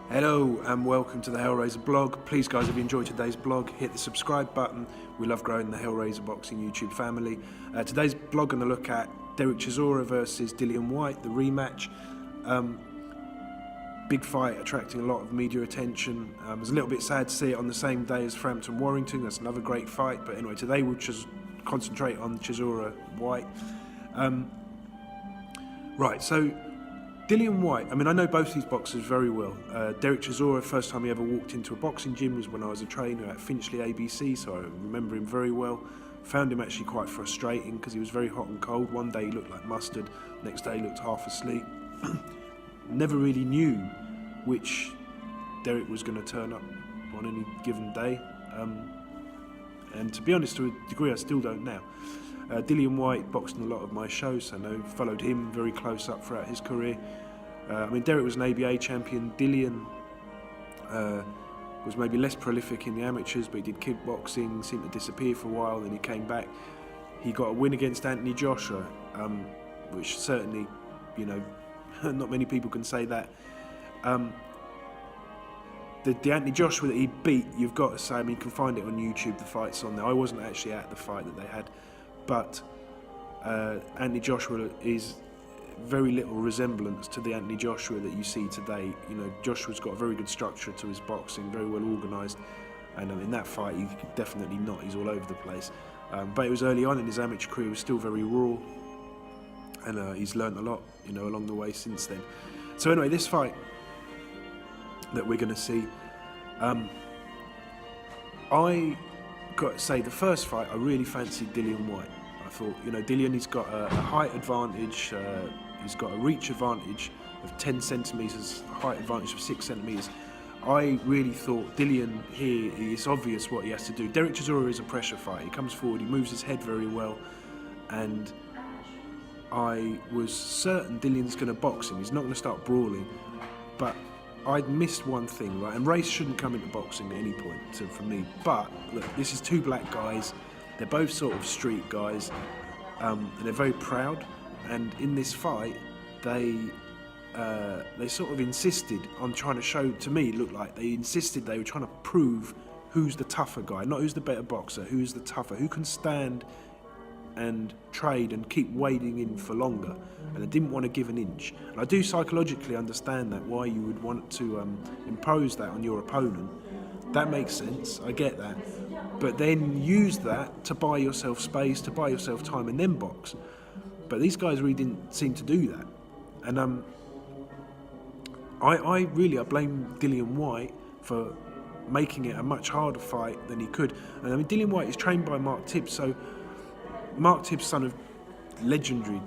Hello and welcome to the Hellraiser blog. Please guys, if you enjoyed today's blog, hit the subscribe button. We love growing the Hellraiser boxing YouTube family. Today's blog going to look at Dereck Chisora versus Dillian Whyte, the rematch. Big fight, attracting a lot of media attention. It was a little bit sad to see it on the same day as Frampton Warrington. That's another great fight. But anyway, today we'll just concentrate on Chisora Whyte. Right, so Dillian Whyte, I mean, I know both these boxers very well. Dereck Chisora, first time he ever walked into a boxing gym was when I was a trainer at Finchley ABC, so I remember him very well. Found him actually quite frustrating because he was very hot and cold. One day he looked like mustard, next day he looked half asleep. Never really knew which Dereck was going to turn up on any given day. And to be honest, to a degree, I still don't now. Dillian Whyte boxed in a lot of my shows, so I know, followed him very close up throughout his career. I mean, Dereck was an ABA champion. Dillian was maybe less prolific in the amateurs, but he did kickboxing, seemed to disappear for a while, then he came back. He got a win against Anthony Joshua, which certainly, you know, not many people can say that. The Anthony Joshua that he beat, you've got to say, I mean, you can find it on YouTube, the fight's on there. I wasn't actually at the fight that they had, but Anthony Joshua is very little resemblance to the Anthony Joshua that you see today. You know, Joshua's got a very good structure to his boxing, very well organised, and in that fight, you definitely not. He's all over the place. But it was early on in his amateur career, he was still very raw, and he's learnt a lot, you know, along the way since then. So anyway, this fight that we're going to see, I got to say, the first fight, I really fancied Dillian Whyte. I thought, you know, Dillian, he's got a height advantage, he's got a reach advantage of 10 centimetres, a height advantage of 6 centimetres. I really thought Dillian here, it's obvious what he has to do. Dereck Chisora is a pressure fight. He comes forward, he moves his head very well, and I was certain Dillian's going to box him. He's not going to start brawling, but I'd missed one thing, right? And race shouldn't come into boxing at any point for me. But look, this is two black guys. They're both sort of street guys, and they're very proud. And in this fight, they sort of insisted on trying to show, to me, it looked like they insisted they were trying to prove who's the tougher guy, not who's the better boxer, who's the tougher, who can stand and trade and keep wading in for longer, and they didn't want to give an inch. And I do psychologically understand that, why you would want to impose that on your opponent. That makes sense, I get that. But then use that to buy yourself space, to buy yourself time, and then box. But these guys really didn't seem to do that. And I blame Dillian Whyte for making it a much harder fight than he could. And I mean, Dillian Whyte is trained by Mark Tibbs, so Mark Tibbs, son of legendary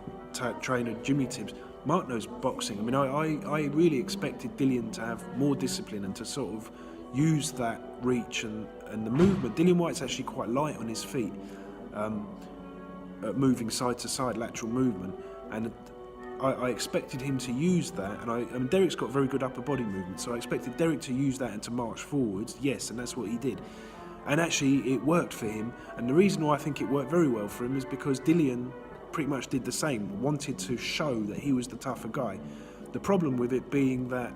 trainer Jimmy Tibbs, Mark knows boxing. I mean, I really expected Dillian to have more discipline and to sort of use that reach and the movement. Dillian Whyte's actually quite light on his feet, at moving side to side, lateral movement, and I expected him to use that. And Dereck's got very good upper body movement, so I expected Dereck to use that and to march forwards. Yes, and that's what he did. And actually, it worked for him. And the reason why I think it worked very well for him is because Dillian pretty much did the same, wanted to show that he was the tougher guy. The problem with it being that,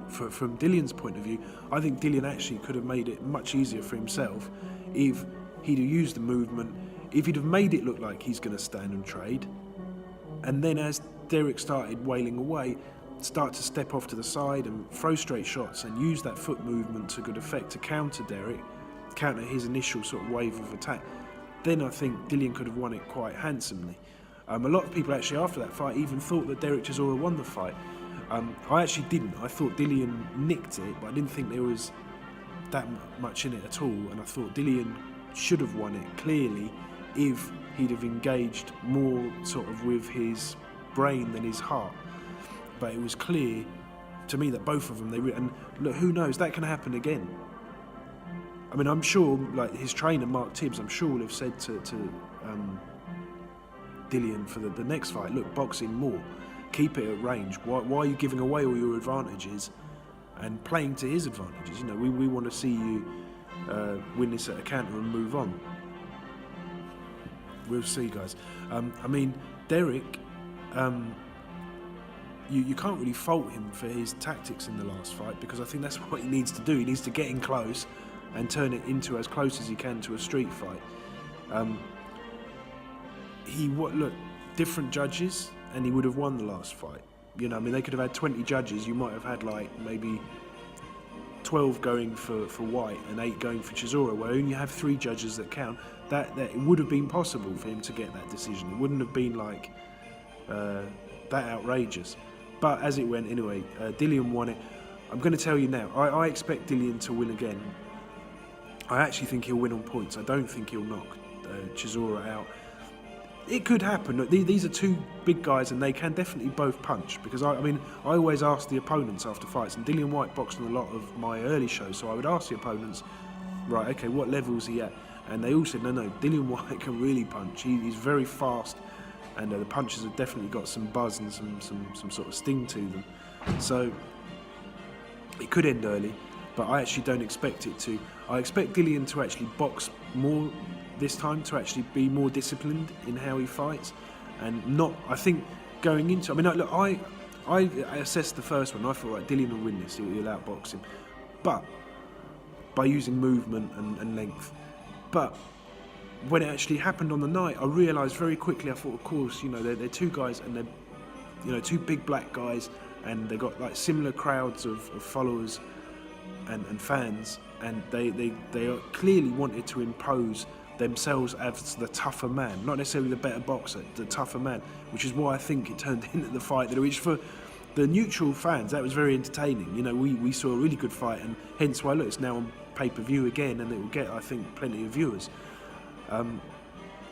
from Dillian's point of view, I think Dillian actually could have made it much easier for himself if he'd have used the movement, if he'd have made it look like he's going to stand and trade. And then as Dereck started wailing away, start to step off to the side and throw straight shots and use that foot movement to good effect to counter Dereck, counter his initial sort of wave of attack, then I think Dillian could have won it quite handsomely. A lot of people actually after that fight even thought that Dereck Chisora won the fight. I actually didn't. I thought Dillian nicked it, but I didn't think there was that much in it at all, and I thought Dillian should have won it clearly if he'd have engaged more sort of with his brain than his heart. But it was clear to me that both of them, and look, who knows, that can happen again. I mean, I'm sure, like his trainer Mark Tibbs, I'm sure will have said to Dillian for the next fight, look, box him more, keep it at range. Why are you giving away all your advantages and playing to his advantages? You know, we want to see you win this at a counter and move on. We'll see, guys. I mean, Dereck, you can't really fault him for his tactics in the last fight, because I think that's what he needs to do. He needs to get in close and turn it into as close as he can to a street fight. Look, different judges, and he would have won the last fight. You know, I mean, they could have had 20 judges. You might have had like maybe 12 going for Whyte and 8 going for Chisora, where only have 3 judges that count. That it would have been possible for him to get that decision. It wouldn't have been like that outrageous. But as it went anyway, Dillian won it. I'm going to tell you now, I expect Dillian to win again. I actually think he'll win on points. I don't think he'll knock Chisora out. It could happen. These are 2 big guys, and they can definitely both punch. Because I always ask the opponents after fights, and Dillian Whyte boxed on a lot of my early shows, so I would ask the opponents, right, okay, what level is he at? And they all said, no, Dillian Whyte can really punch. He's very fast, and the punches have definitely got some buzz and some sort of sting to them. So it could end early, but I actually don't expect it to. I expect Dillian to actually box more this time, to actually be more disciplined in how he fights, and not, I think, going into, I mean, look, I assessed the first one. I thought, right, Dillian will win this, he'll outbox him, but by using movement and length. But when it actually happened on the night, I realised very quickly, I thought, of course, you know, they're 2 guys, and they're, you know, 2 big black guys, and they got like similar crowds of followers and fans, and they clearly wanted to impose themselves as the tougher man, not necessarily the better boxer, the tougher man, which is why I think it turned into the fight which for the neutral fans, that was very entertaining. You know, we saw a really good fight, and hence why, look, it's now on pay-per-view again, and it will get, I think, plenty of viewers.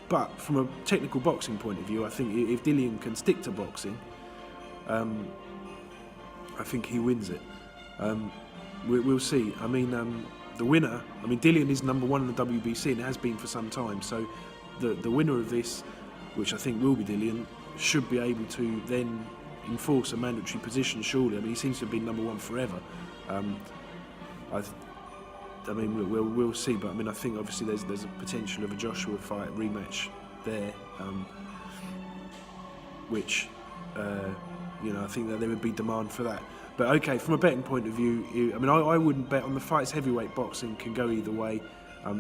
But from a technical boxing point of view, I think if Dillian can stick to boxing, I think he wins it. We'll see. I mean, the winner, I mean, Dillian is number 1 in the WBC, and has been for some time, so the winner of this, which I think will be Dillian, should be able to then enforce a mandatory position, surely. I mean, he seems to have been number 1 forever. I mean, we'll see, but I mean, I think obviously there's a potential of a Joshua fight rematch there, which you know, I think that there would be demand for that. But okay, from a betting point of view, I mean, I wouldn't bet on the fights. Heavyweight boxing can go either way.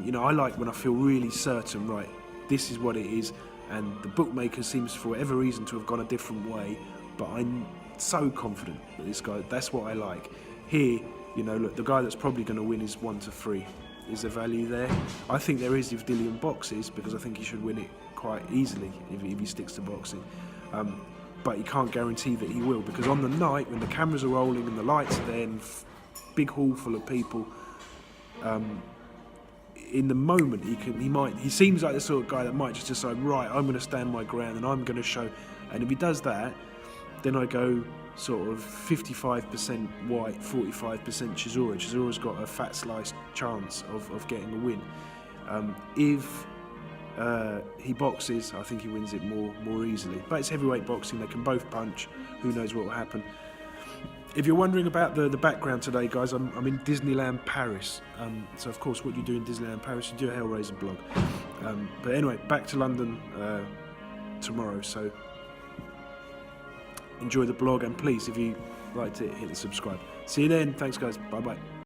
You know, I like when I feel really certain, right, this is what it is, and the bookmaker seems for whatever reason to have gone a different way, but I'm so confident that this guy, that's what I like. Here, you know, look, the guy that's probably going to win is 1-3. Is there value there? I think there is if Dillian boxes, because I think he should win it quite easily if he sticks to boxing. But you can't guarantee that he will, because on the night when the cameras are rolling and the lights are there and big hall full of people, in the moment he seems like the sort of guy that might just decide, right, I'm going to stand my ground and I'm going to show. And if he does that, then I go sort of 55% Whyte, 45% Chisora. Chisora's got a fat sliced chance of getting a win. If he boxes, I think he wins it more easily. But it's heavyweight boxing, they can both punch. Who knows what will happen. If you're wondering about the background today, guys, I'm in Disneyland Paris. So of course, what you do in Disneyland Paris, you do a Hellraiser blog. But anyway, back to London tomorrow. So enjoy the blog, and please, if you liked it, hit the subscribe. See you then. Thanks, guys. Bye bye.